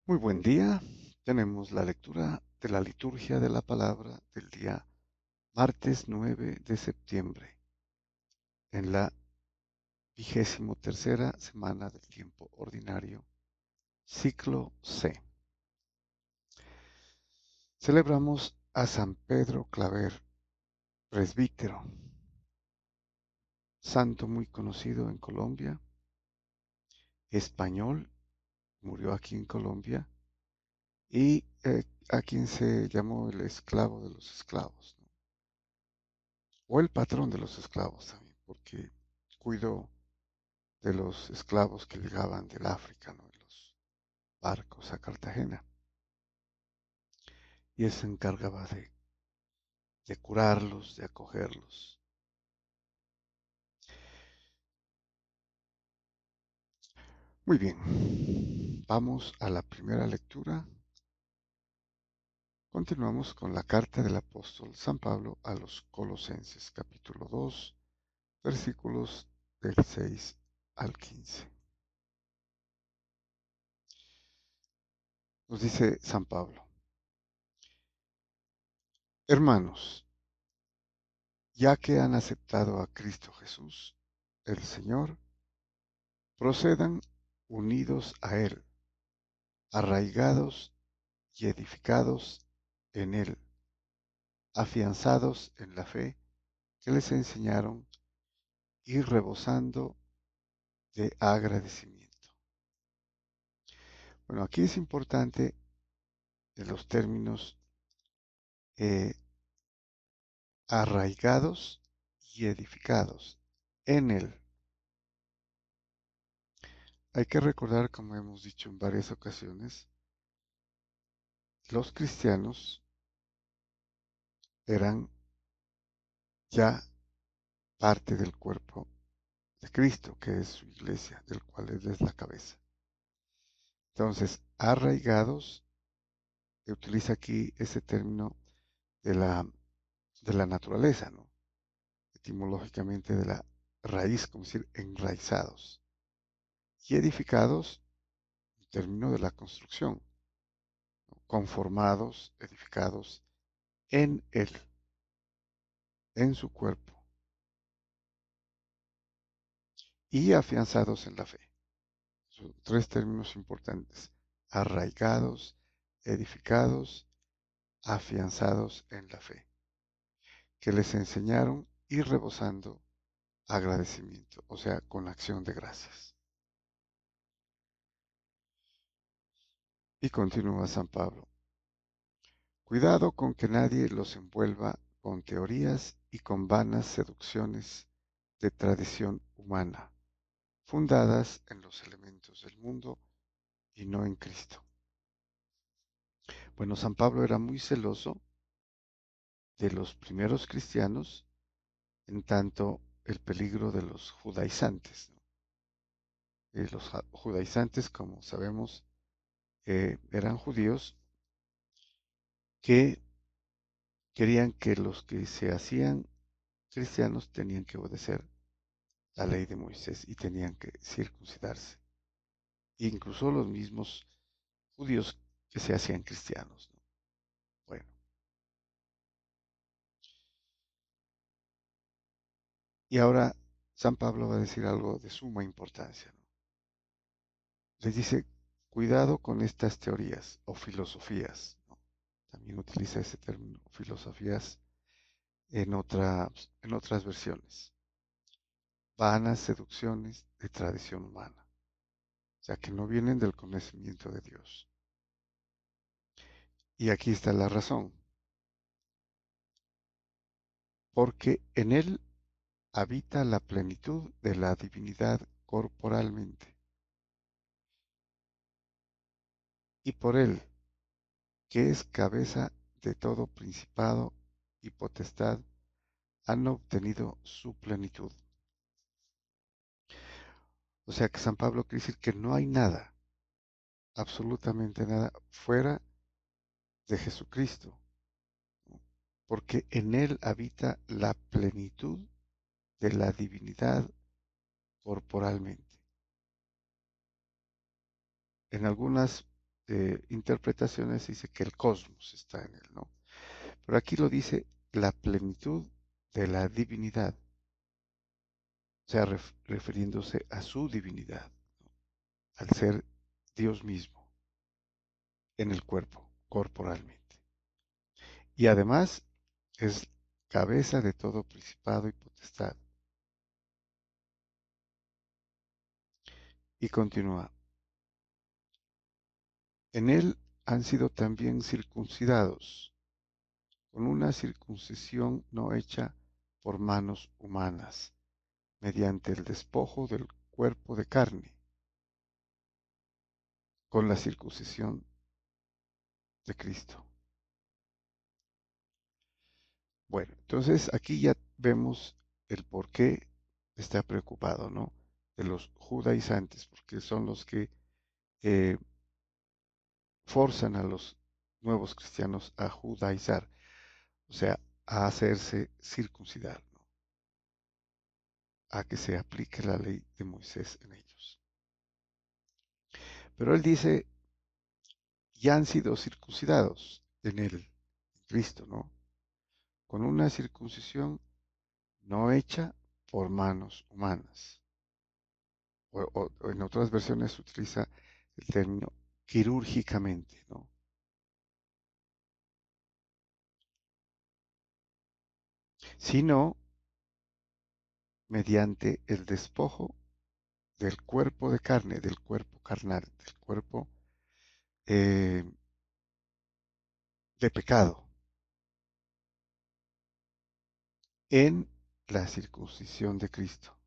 Muy buen día. Tenemos la lectura de la liturgia de la palabra del día martes 9 de septiembre, en la 23ª semana del tiempo ordinario, ciclo C. Celebramos a San Pedro Claver, presbítero, santo muy conocido en Colombia, español, murió aquí en Colombia, y a quien se llamó el esclavo de los esclavos, ¿no? O el patrón de los esclavos también, porque cuidó de los esclavos que llegaban del África, ¿no? En los barcos a Cartagena. Y él se encargaba de curarlos, de acogerlos. Muy bien, vamos a la primera lectura. Continuamos con la carta del apóstol San Pablo a los Colosenses, capítulo 2, versículos del 6 al 15. Nos dice San Pablo: Hermanos, ya que han aceptado a Cristo Jesús, el Señor, procedan unidos a Él, arraigados y edificados en Él, afianzados en la fe que les enseñaron y rebosando de agradecimiento. Bueno, aquí es importante en los términos eh, arraigados y edificados en Él. Hay que recordar, como hemos dicho en varias ocasiones, los cristianos eran ya parte del cuerpo de Cristo, que es su iglesia, del cual Él es la cabeza. Entonces, arraigados, utiliza aquí ese término de la naturaleza, ¿no? Etimológicamente de la raíz, como decir, enraizados. Y edificados, un término de la construcción, ¿no? Conformados, edificados en Él, en su cuerpo, y afianzados en la fe. Son tres términos importantes: arraigados, edificados, afianzados en la fe, que les enseñaron y rebosando agradecimiento, o sea, con acción de gracias. Y continúa San Pablo: cuidado con que nadie los envuelva con teorías y con vanas seducciones de tradición humana, fundadas en los elementos del mundo y no en Cristo. Bueno, San Pablo era muy celoso de los primeros cristianos, en tanto el peligro de los judaizantes, ¿no? Los judaizantes, como sabemos, eran judíos que querían que los que se hacían cristianos tenían que obedecer la ley de Moisés y tenían que circuncidarse. Incluso los mismos judíos que se hacían cristianos, ¿no? Bueno, y ahora San Pablo va a decir algo de suma importancia, ¿no? Les dice: cuidado con estas teorías o filosofías, ¿no? También utiliza ese término, filosofías, en otras versiones. Vanas seducciones de tradición humana, o sea, que no vienen del conocimiento de Dios. Y aquí está la razón: porque en Él habita la plenitud de la divinidad corporalmente, y por Él, que es cabeza de todo principado y potestad, han obtenido su plenitud. O sea que San Pablo quiere decir que no hay nada, absolutamente nada, fuera de Jesucristo, ¿no? Porque en Él habita la plenitud de la divinidad corporalmente. En algunas interpretaciones dice que el cosmos está en él, ¿no? Pero aquí lo dice la plenitud de la divinidad, o sea, refiriéndose a su divinidad, ¿no? Al ser Dios mismo en el cuerpo, corporalmente. Y además es cabeza de todo principado y potestad. Y continúa, en él han sido también circuncidados, con una circuncisión no hecha por manos humanas, mediante el despojo del cuerpo de carne, con la circuncisión de Cristo. Bueno, entonces aquí ya vemos el por qué está preocupado, ¿no? De los judaizantes, porque son los que eh, forzan a los nuevos cristianos a judaizar, o sea, a hacerse circuncidar, ¿no? A que se aplique la ley de Moisés en ellos. Pero él dice, ya han sido circuncidados en él, en Cristo, ¿no? Con una circuncisión no hecha por manos humanas. O en otras versiones se utiliza el término quirúrgicamente, ¿no? Sino mediante el despojo del cuerpo de carne, del cuerpo carnal, del cuerpo eh, de pecado, en la circuncisión de Cristo,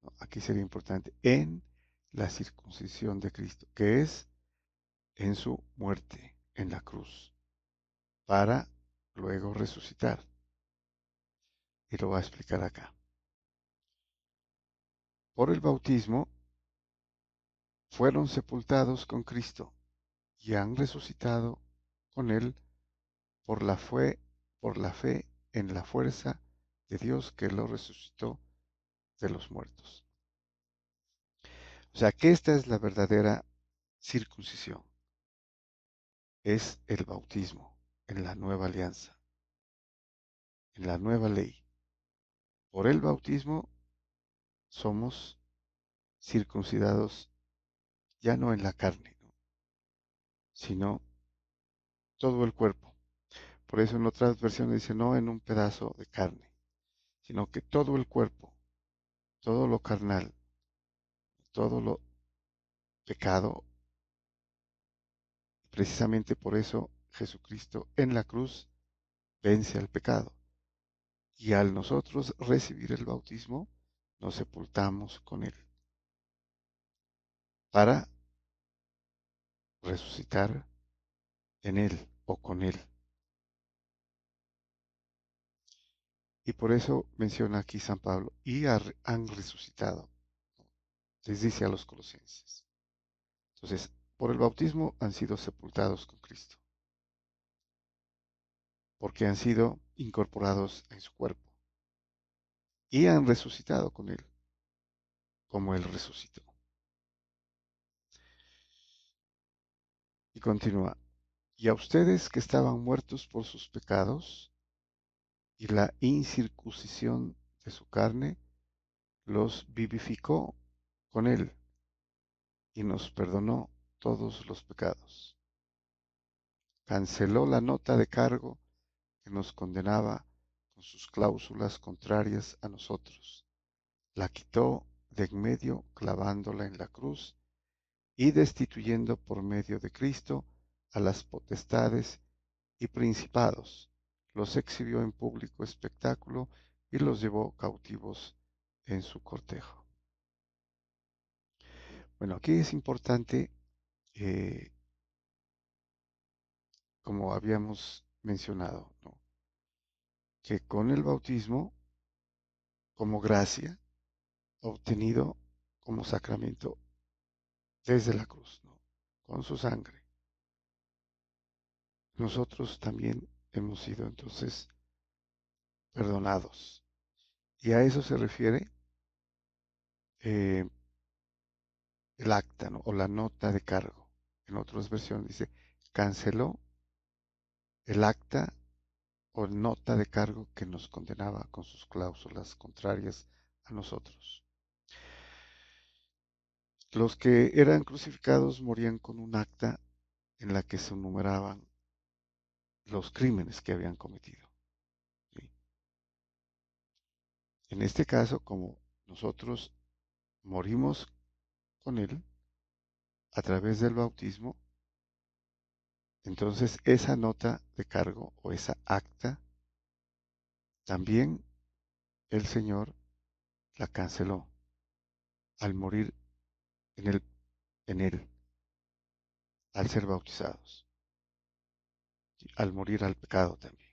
¿no? Aquí sería importante, en la circuncisión de Cristo, que es en su muerte en la cruz, para luego resucitar. Y lo va a explicar acá. Por el bautismo fueron sepultados con Cristo y han resucitado con él por por la fe en la fuerza de Dios que lo resucitó de los muertos. O sea que esta es la verdadera circuncisión, es el bautismo en la nueva alianza, en la nueva ley. Por el bautismo somos circuncidados ya no en la carne, ¿no? Sino todo el cuerpo. Por eso en otras versiones dice no en un pedazo de carne, sino que todo el cuerpo, todo lo carnal, todo lo pecado. Precisamente por eso Jesucristo en la cruz vence al pecado. Y al nosotros recibir el bautismo, nos sepultamos con él para resucitar en él o con él. Y por eso menciona aquí San Pablo, y han resucitado, les dice a los colosenses. Entonces, por el bautismo han sido sepultados con Cristo, porque han sido incorporados en su cuerpo, y han resucitado con él, como él resucitó. Y continúa, y a ustedes que estaban muertos por sus pecados y la incircuncisión de su carne, los vivificó con él y nos perdonó todos los pecados. Canceló la nota de cargo que nos condenaba con sus cláusulas contrarias a nosotros. La quitó de en medio clavándola en la cruz y destituyendo por medio de Cristo a las potestades y principados, los exhibió en público espectáculo y los llevó cautivos en su cortejo. Bueno, aquí es importante, eh, como habíamos mencionado, ¿no? Que con el bautismo, como gracia, obtenido como sacramento desde la cruz, ¿no? Con su sangre, nosotros también hemos sido entonces perdonados. Y a eso se refiere el acta, ¿no? O la nota de cargo en otras versiones dice, canceló el acta o nota de cargo que nos condenaba con sus cláusulas contrarias a nosotros. Los que eran crucificados morían con un acta en la que se enumeraban los crímenes que habían cometido. ¿Sí? En este caso, como nosotros morimos con Él a través del bautismo, entonces esa nota de cargo o esa acta, también el Señor la canceló al morir en él, al ser bautizados, al morir al pecado también.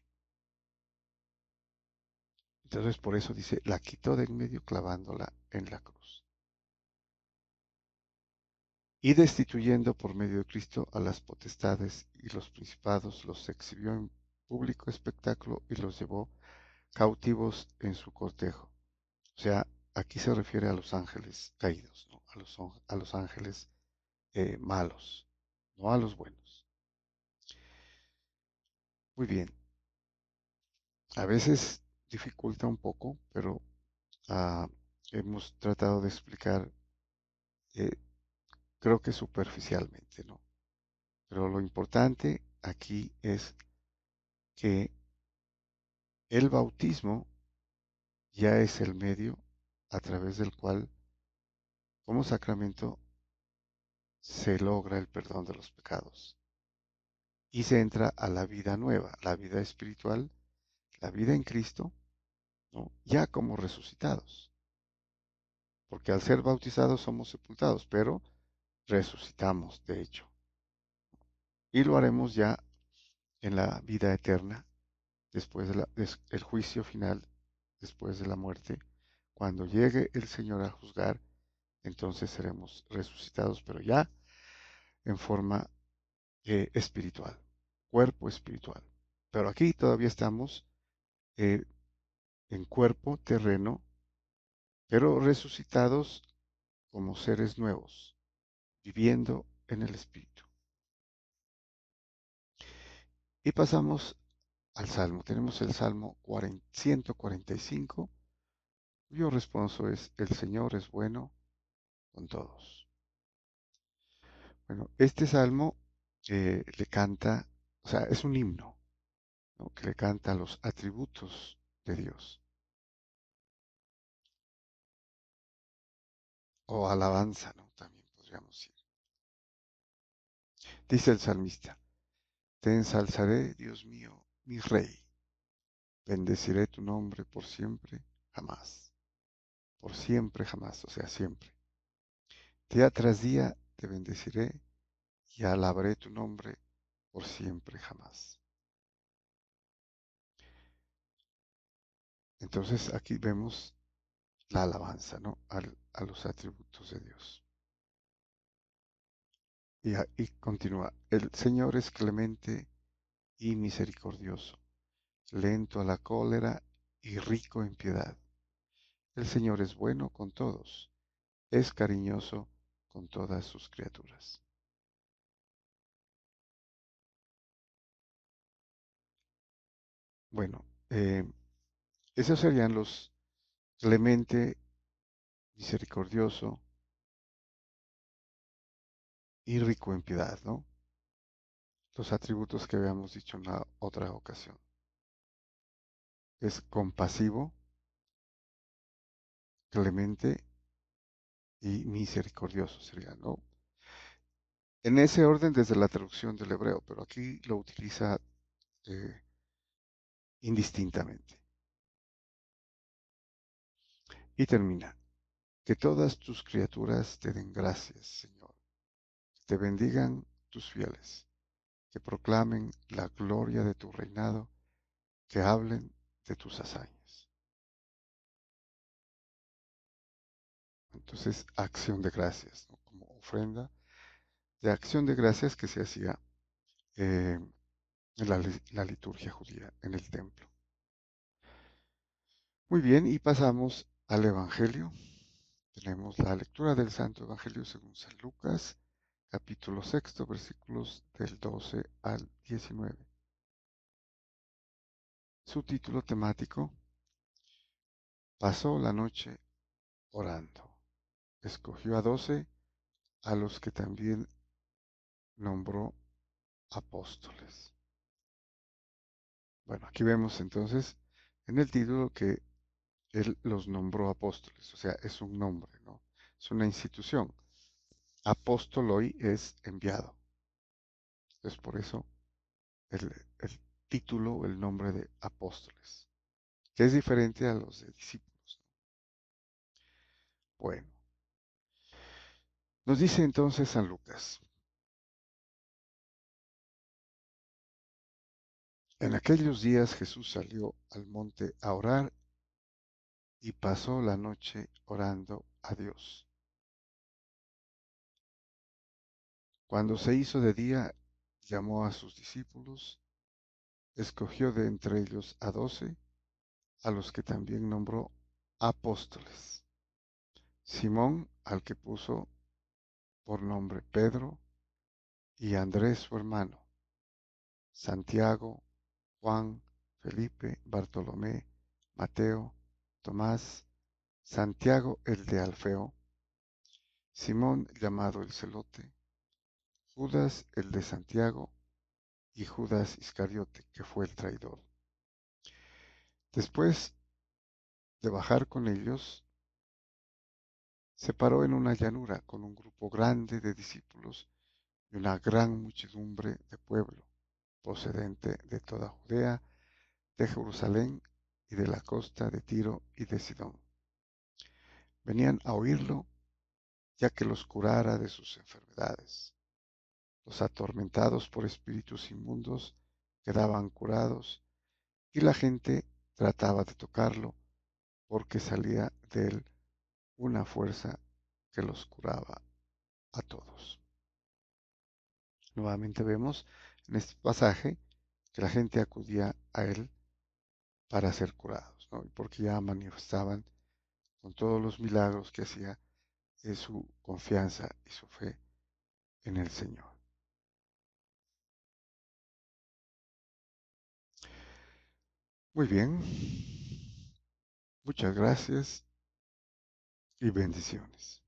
Entonces por eso dice, la quitó de en medio clavándola en la cruz. Y destituyendo por medio de Cristo a las potestades y los principados, los exhibió en público espectáculo y los llevó cautivos en su cortejo. O sea, aquí se refiere a los ángeles caídos, ¿no? A los ángeles malos, no a los buenos. Muy bien, a veces dificulta un poco, pero ah, hemos tratado de explicar, eh, creo que superficialmente, ¿no? Pero lo importante aquí es que el bautismo ya es el medio a través del cual, como sacramento, se logra el perdón de los pecados y se entra a la vida nueva, la vida espiritual, la vida en Cristo, ¿no? Ya como resucitados, porque al ser bautizados somos sepultados, pero resucitamos, de hecho, y lo haremos ya en la vida eterna, después del juicio final, después de la muerte, cuando llegue el Señor a juzgar, entonces seremos resucitados, pero ya en forma espiritual, cuerpo espiritual. Pero aquí todavía estamos eh, en cuerpo terreno, pero resucitados como seres nuevos, viviendo en el Espíritu. Y pasamos al Salmo. Tenemos el Salmo 145, cuyo responso es, el Señor es bueno con todos. Bueno, este Salmo le canta, o sea, es un himno, ¿no? Que le canta los atributos de Dios, o alabanza, ¿no? También podríamos decir. Dice el salmista, te ensalzaré, Dios mío, mi Rey, bendeciré tu nombre por siempre, jamás. Por siempre, jamás, o sea, siempre. Día tras día te bendeciré y alabaré tu nombre por siempre, jamás. Entonces aquí vemos la alabanza, ¿no? A los atributos de Dios. Y continúa, el Señor es clemente y misericordioso, lento a la cólera y rico en piedad. El Señor es bueno con todos, es cariñoso con todas sus criaturas. Bueno, esos serían los clemente, misericordioso y rico en piedad, ¿no? Los atributos que habíamos dicho en la otra ocasión. Es compasivo, clemente y misericordioso sería, ¿no? En ese orden desde la traducción del hebreo, pero aquí lo utiliza eh, indistintamente. Y termina. Que todas tus criaturas te den gracias, Señor. Que te bendigan tus fieles. Que proclamen la gloria de tu reinado. Que hablen de tus hazañas. Entonces, acción de gracias, ¿no? Como ofrenda de acción de gracias que se hacía en la liturgia judía, en el templo. Muy bien, y pasamos al Evangelio. Tenemos la lectura del Santo Evangelio según San Lucas, capítulo sexto, versículos del 12 al 19. Su título temático: Pasó la noche orando. Escogió a 12, a los que también nombró apóstoles. Bueno, aquí vemos entonces en el título que él los nombró apóstoles, o sea, es un nombre, ¿no? Es una institución. Apóstoloi es enviado. Entonces, por eso el título, el nombre de apóstoles, que es diferente a los de discípulos. Bueno, nos dice entonces San Lucas: en aquellos días Jesús salió al monte a orar y pasó la noche orando a Dios. Cuando se hizo de día, llamó a sus discípulos, escogió de entre ellos a 12, a los que también nombró apóstoles: Simón, al que puso por nombre Pedro, y Andrés su hermano, Santiago, Juan, Felipe, Bartolomé, Mateo, Tomás, Santiago el de Alfeo, Simón llamado el Celote, Judas el de Santiago y Judas Iscariote, que fue el traidor. Después de bajar con ellos, se paró en una llanura con un grupo grande de discípulos y una gran muchedumbre de pueblo, procedente de toda Judea, de Jerusalén y de la costa de Tiro y de Sidón. Venían a oírlo, ya que los curara de sus enfermedades. Los atormentados por espíritus inmundos quedaban curados, y la gente trataba de tocarlo, porque salía de él una fuerza que los curaba a todos. Nuevamente vemos en este pasaje que la gente acudía a él para ser curados, ¿no? Porque ya manifestaban con todos los milagros que hacía su confianza y su fe en el Señor. Muy bien, muchas gracias y bendiciones.